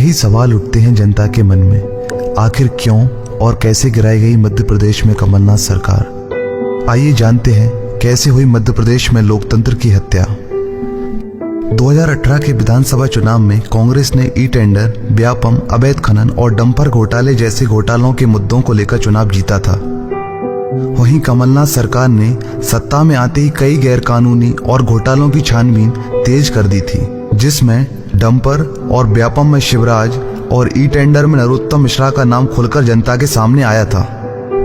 कई सवाल उठते हैं जनता के मन में। आखिर क्यों और कैसे गिराई गई मध्य प्रदेश में कमलनाथ सरकार? आइए जानते हैं कैसे हुई मध्य प्रदेश में लोकतंत्र की हत्या। 2018 के विधानसभा चुनाव में कांग्रेस ने ई टेंडर, व्यापम, अवैध खनन और डंपर घोटाले जैसे घोटालों के मुद्दों को लेकर चुनाव जीता था। वहीं कमलनाथ सरकार ने सत्ता में आते ही कई गैरकानूनी और घोटालों की छानबीन तेज कर दी थी, जिसमें डंपर और व्यापम में शिवराज और ई टेंडर में नरोत्तम मिश्रा का नाम खुलकर जनता के सामने आया था।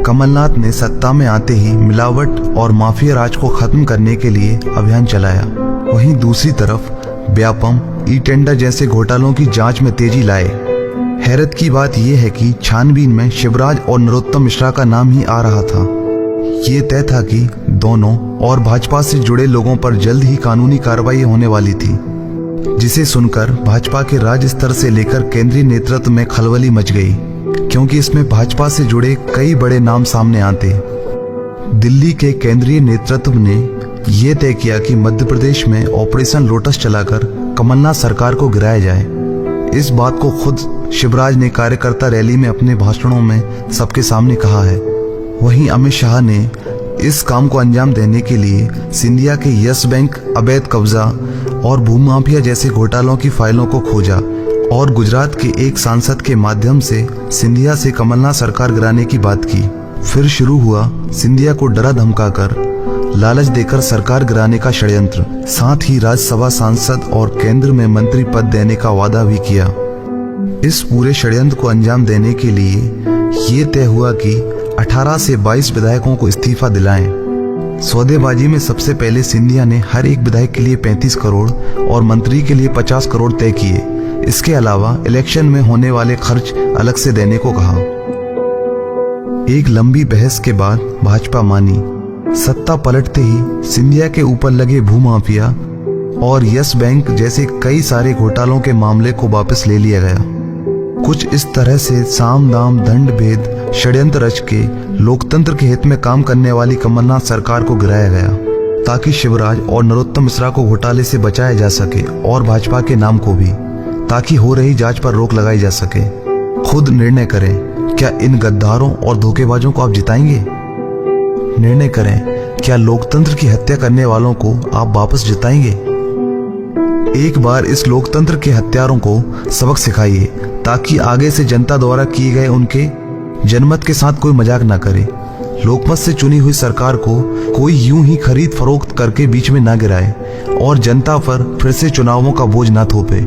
कमलनाथ ने सत्ता में आते ही मिलावट और माफिया राज को खत्म करने के लिए अभियान चलाया। वहीं दूसरी तरफ व्यापम, ई टेंडर जैसे घोटालों की जांच में तेजी लाए। हैरत की बात यह है कि छानबीन में शिवराज और नरोत्तम मिश्रा का नाम ही आ रहा था। ये तय था कि दोनों और भाजपा से जुड़े लोगों पर जल्द ही कानूनी कार्रवाई होने वाली थी, जिसे सुनकर भाजपा के राज्य स्तर से लेकर केंद्रीय नेतृत्व में खलबली मच गई, क्योंकि इसमें भाजपा से जुड़े कई बड़े नाम सामने आते। दिल्ली के केंद्रीय नेतृत्व ने यह तय किया कि मध्य प्रदेश में ऑपरेशन लोटस चलाकर कमलनाथ सरकार को गिराया जाए। इस बात को खुद शिवराज ने कार्यकर्ता रैली में अपने भाषणों में सबके सामने कहा है। वहीं अमित शाह ने इस काम को अंजाम देने के लिए सिंधिया के यस बैंक, अवैध कब्जा और भूमाफिया जैसे घोटालों की फाइलों को खोजा और गुजरात के एक सांसद के माध्यम से सिंधिया से कमलनाथ सरकार गिराने की बात की। फिर शुरू हुआ सिंधिया को डरा धमकाकर, लालच देकर सरकार गिराने का षड्यंत्र। साथ ही राज्यसभा सांसद और केंद्र में मंत्री पद देने का वादा भी किया। इस पूरे षड्यंत्र को अंजाम देने के लिए ये तय हुआ कि 18 से 22 विधायकों को इस्तीफा दिलाएं। सौदेबाजी में सबसे पहले सिंधिया ने हर एक विधायक के लिए 35 करोड़ और मंत्री के लिए 50 करोड़ तय किए। इसके अलावा इलेक्शन में होने वाले खर्च अलग से देने को कहा। एक लंबी बहस के बाद भाजपा मानी। सत्ता पलटते ही सिंधिया के ऊपर लगे भूमाफिया और यस बैंक जैसे कई सारे घोटालों के मामले को वापस ले लिया गया। कुछ इस तरह से साम दाम दंड भेद षड्यंत्र रच के लोकतंत्र के हित में काम करने वाली कमलनाथ सरकार को गिराया गया, ताकि शिवराज और नरोत्तम मिश्रा को घोटाले से बचाया जा सके और भाजपा के नाम को भी, ताकि हो रही जांच पर रोक लगाई जा सके। खुद निर्णय करें, क्या इन गद्दारों और धोखेबाजों को आप जिताएंगे? निर्णय करें, क्या लोकतंत्र की हत्या करने वालों को आप वापस जिताएंगे? एक बार इस लोकतंत्र के हत्यारों को सबक सिखाइए, ताकि आगे से जनता द्वारा किए गए उनके जनमत के साथ कोई मजाक ना करे। लोकमत से चुनी हुई सरकार को कोई यूं ही खरीद फरोख्त करके बीच में ना गिराए और जनता पर फिर से चुनावों का बोझ ना थोपे।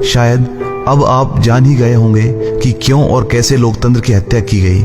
शायद अब आप जान ही गए होंगे कि क्यों और कैसे लोकतंत्र की हत्या की गई।